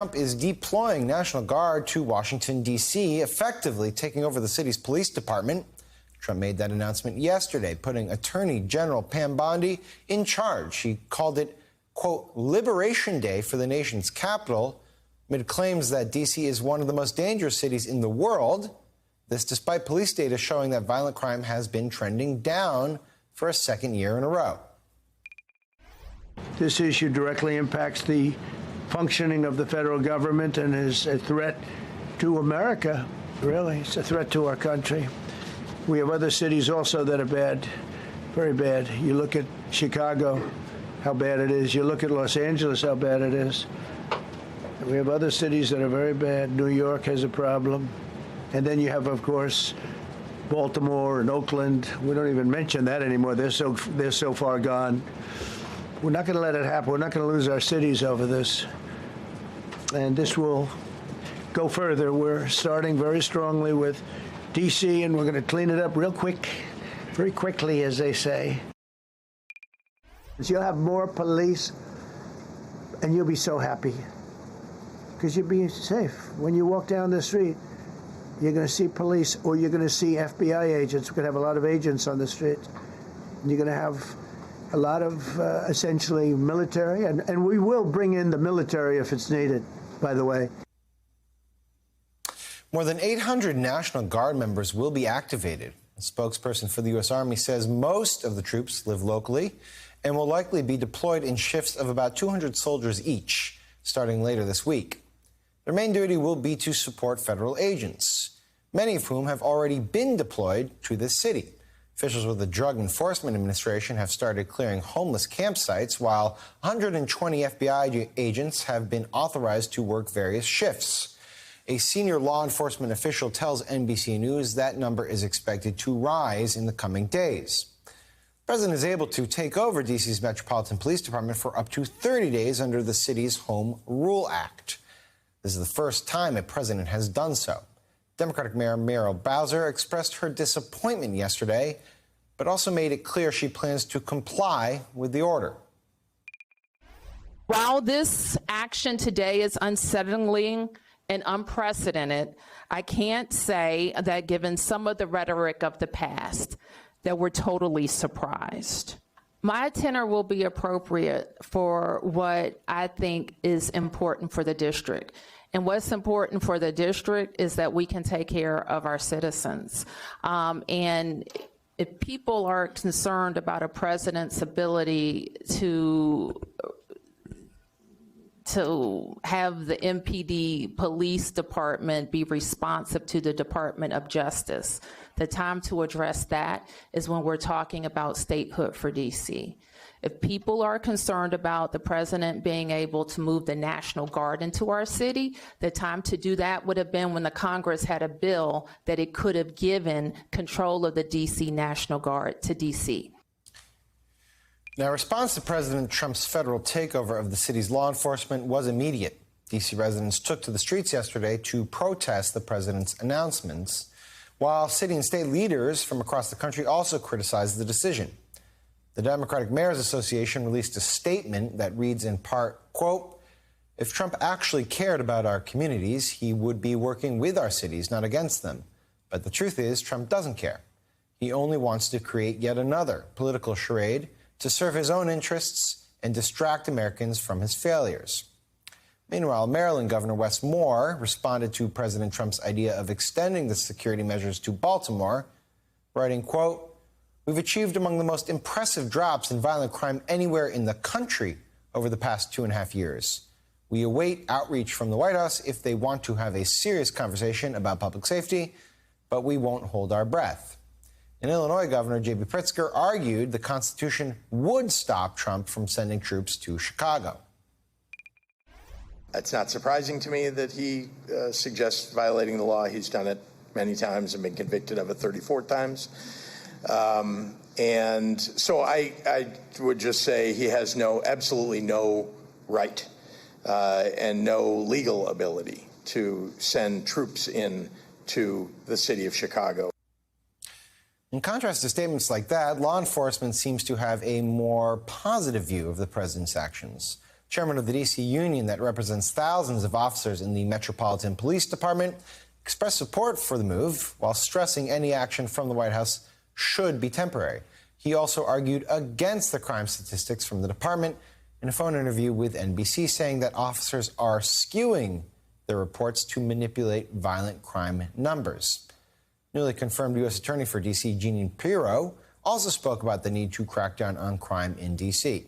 Trump is deploying National Guard to Washington, D.C., effectively taking over the city's police department. Trump made that announcement yesterday, putting Attorney General Pam Bondi in charge. He called it, quote, Liberation Day for the nation's capital, amid claims that D.C. is one of the most dangerous cities in the world. This despite police data showing that violent crime has been trending down for a second year in a row. This issue directly impacts the functioning of the federal government and is a threat to America, really. It's a threat to our country. We have other cities also that are bad, very bad. You look at Chicago, how bad it is. You look at Los Angeles, how bad it is. We have other cities that are very bad. New York has a problem. And then you have, of course, Baltimore and Oakland. We don't even mention that anymore. They're so far gone. We're not going to let it happen. We're not going to lose our cities over this. And this will go further. We're starting very strongly with D.C., and we're going to clean it up real quick, very quickly, as they say. You'll have more police, and you'll be so happy, because you'll be safe. When you walk down the street, you're going to see police, or you're going to see FBI agents. We're going to have a lot of agents on the street. And you're going to have a lot of essentially military, and we will bring in the military if it's needed, by the way. More than 800 National Guard members will be activated. A spokesperson for the U.S. Army says most of the troops live locally and will likely be deployed in shifts of about 200 soldiers each, starting later this week. Their main duty will be to support federal agents, many of whom have already been deployed to this city. Officials with the Drug Enforcement Administration have started clearing homeless campsites, while 120 FBI agents have been authorized to work various shifts. A senior law enforcement official tells NBC News that number is expected to rise in the coming days. The president is able to take over D.C.'s Metropolitan Police Department for up to 30 days under the city's Home Rule Act. This is the first time a president has done so. Democratic Mayor Muriel Bowser expressed her disappointment yesterday, but also made it clear she plans to comply with the order. While this action today is unsettling and unprecedented, I can't say that given some of the rhetoric of the past, that we're totally surprised. My tenor will be appropriate for what I think is important for the district. And what's important for the district is that we can take care of our citizens. And if people are concerned about a president's ability to have the MPD police department be responsive to the Department of Justice, the time to address that is when we're talking about statehood for DC. If people are concerned about the president being able to move the National Guard into our city, the time to do that would have been when the Congress had a bill that it could have given control of the DC National Guard to DC. Now, response to President Trump's federal takeover of the city's law enforcement was immediate. D.C. residents took to the streets yesterday to protest the president's announcements, while city and state leaders from across the country also criticized the decision. The Democratic Mayors Association released a statement that reads in part, quote, if Trump actually cared about our communities, he would be working with our cities, not against them. But the truth is, Trump doesn't care. He only wants to create yet another political charade to serve his own interests and distract Americans from his failures. Meanwhile, Maryland Governor Wes Moore responded to President Trump's idea of extending the security measures to Baltimore, writing, quote, we've achieved among the most impressive drops in violent crime anywhere in the country over the past 2.5 years. We await outreach from the White House if they want to have a serious conversation about public safety, but we won't hold our breath. In Illinois, Governor J.B. Pritzker argued the Constitution would stop Trump from sending troops to Chicago. It's not surprising to me that he suggests violating the law. He's done it many times and been convicted of it 34 times. And so I would just say he has absolutely no right and no legal ability to send troops in to the city of Chicago. In contrast to statements like that, law enforcement seems to have a more positive view of the president's actions. chairman of the D.C. union that represents thousands of officers in the Metropolitan Police Department, expressed support for the move while stressing any action from the White House should be temporary. He also argued against the crime statistics from the department in a phone interview with NBC, saying that officers are skewing their reports to manipulate violent crime numbers. Newly confirmed U.S. Attorney for D.C., Jeanine Pirro, also spoke about the need to crack down on crime in D.C.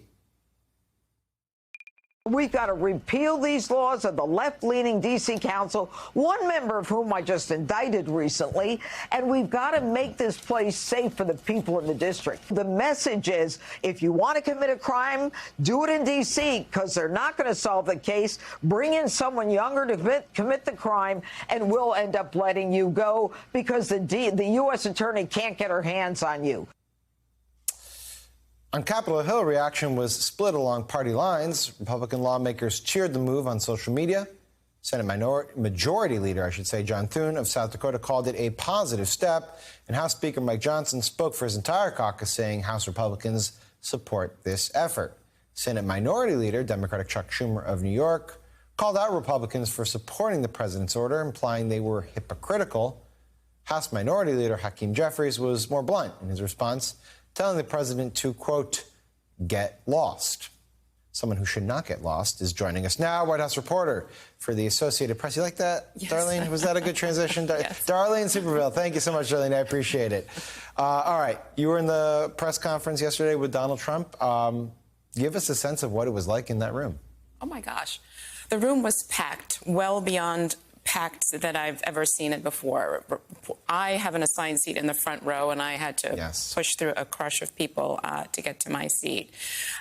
We've got to repeal these laws of the left-leaning D.C. Council, one member of whom I just indicted recently, and we've got to make this place safe for the people in the district. The message is, if you want to commit a crime, do it in D.C., because they're not going to solve the case. Bring in someone younger to commit the crime, and we'll end up letting you go because the U.S. Attorney can't get her hands on you. On Capitol Hill, reaction was split along party lines. Republican lawmakers cheered the move on social media. Senate Majority Leader, John Thune of South Dakota called it a positive step. And House Speaker Mike Johnson spoke for his entire caucus, saying House Republicans support this effort. Senate Minority Leader, Democratic Chuck Schumer of New York, called out Republicans for supporting the president's order, implying they were hypocritical. House Minority Leader Hakeem Jeffries was more blunt in his response, telling the president to, quote, get lost. Someone who should not get lost is joining us now, White House reporter for the Associated Press. You like that, yes. Darlene? Was that a good transition? Yes. Darlene Superville, thank you so much, Darlene. I appreciate it. All right, you were in the press conference yesterday with Donald Trump. Give us a sense of what it was like in that room. Oh, my gosh. The room was packed, well beyond packed that I've ever seen it before. I have an assigned seat in the front row, and I had to push through a crush of people to get to my seat.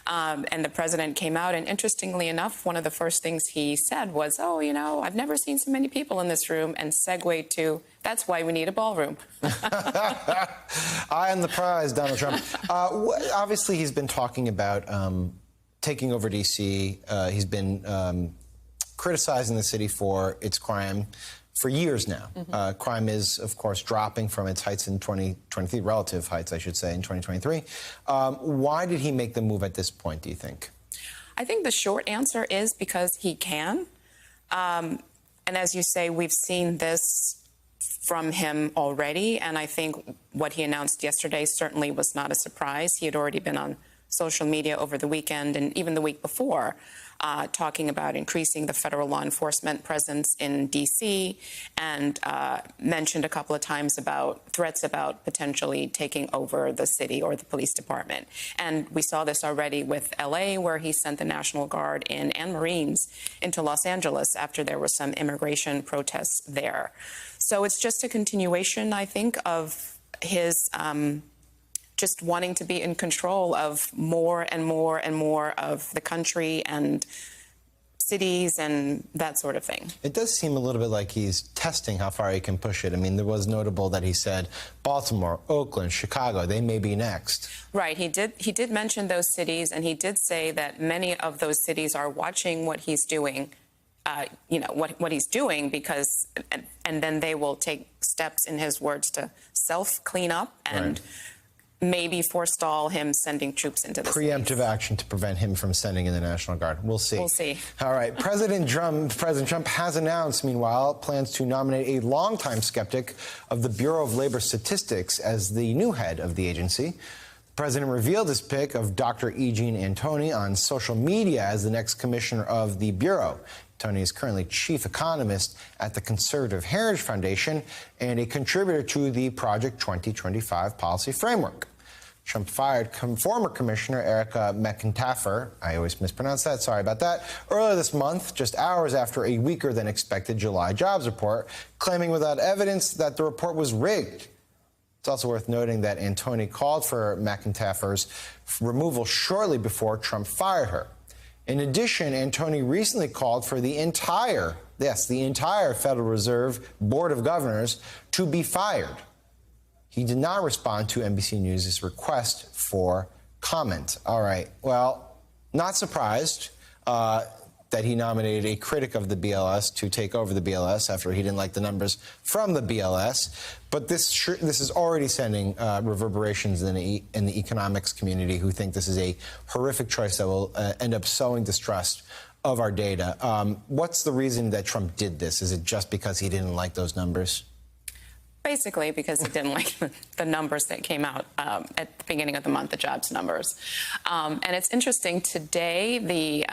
And the president came out, and interestingly enough, one of the first things he said was, oh, you know, I've never seen so many people in this room, and segued to, that's why we need a ballroom. I am the prize, Donald Trump. Obviously, he's been talking about taking over D.C. He's been criticizing the city for its crime for years now. Mm-hmm. Crime is, of course, dropping from its heights in 2023, relative heights, I should say, in 2023. Why did he make the move at this point, do you think? I think the short answer is because he can. And as you say, we've seen this from him already. And I think what he announced yesterday certainly was not a surprise. He had already been on social media over the weekend and even the week before, talking about increasing the federal law enforcement presence in D.C. and mentioned a couple of times about threats about potentially taking over the city or the police department. And we saw this already with L.A., where he sent the National Guard in and Marines into Los Angeles after there were some immigration protests there. So it's just a continuation, I think, of his just wanting to be in control of more and more and more of the country and cities and that sort of thing. It does seem a little bit like he's testing how far he can push it. I mean, there was notable that he said Baltimore, Oakland, Chicago, they may be next. Right. He did mention those cities, and he did say that many of those cities are watching what he's doing, what he's doing, because, and then they will take steps, in his words, to self-clean up and maybe forestall him sending troops into the preemptive action to prevent him from sending in the National Guard. We'll see. We'll see. All right. President Trump has announced, meanwhile, plans to nominate a longtime skeptic of the Bureau of Labor Statistics as the new head of the agency. The president revealed his pick of Dr. E. Jean Antoni on social media as the next commissioner of the Bureau. Antoni is currently chief economist at the Conservative Heritage Foundation and a contributor to the Project 2025 policy framework. Trump fired former Commissioner Erica McEntaffer, I always mispronounce that, sorry about that, earlier this month, just hours after a weaker than expected July jobs report, claiming without evidence that the report was rigged. It's also worth noting that Antoni called for McEntaffer's removal shortly before Trump fired her. In addition, Antoni recently called for the entire Federal Reserve Board of Governors to be fired. He did not respond to NBC News' request for comment. All right. Well, not surprised. that he nominated a critic of the BLS to take over the BLS after he didn't like the numbers from the BLS. But this is already sending reverberations in the economics community, who think this is a horrific choice that will end up sowing distrust of our data. What's the reason that Trump did this? Is it just because he didn't like those numbers? Basically, because he didn't like the numbers that came out at the beginning of the month, the jobs numbers. And it's interesting, today the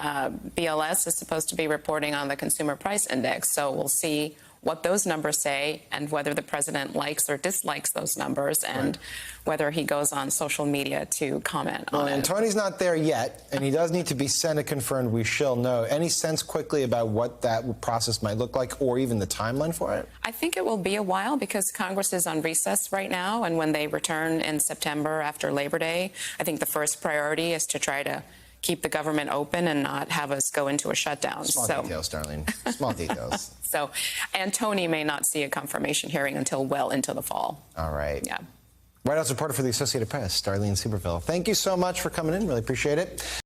BLS is supposed to be reporting on the Consumer Price Index, so we'll see what those numbers say and whether the president likes or dislikes those numbers, and whether he goes on social media to comment on it. And Tony's not there yet, and he does need to be Senate confirmed. We shall know. Any sense quickly about what that process might look like, or even the timeline for it? I think it will be a while because Congress is on recess right now, and when they return in September after Labor Day, I think the first priority is to try to keep the government open and not have us go into a shutdown. Small details, Darlene. Small details. So, and Tony may not see a confirmation hearing until well into the fall. All right. Yeah. White House reporter for the Associated Press, Darlene Superville. Thank you so much for coming in. Really appreciate it.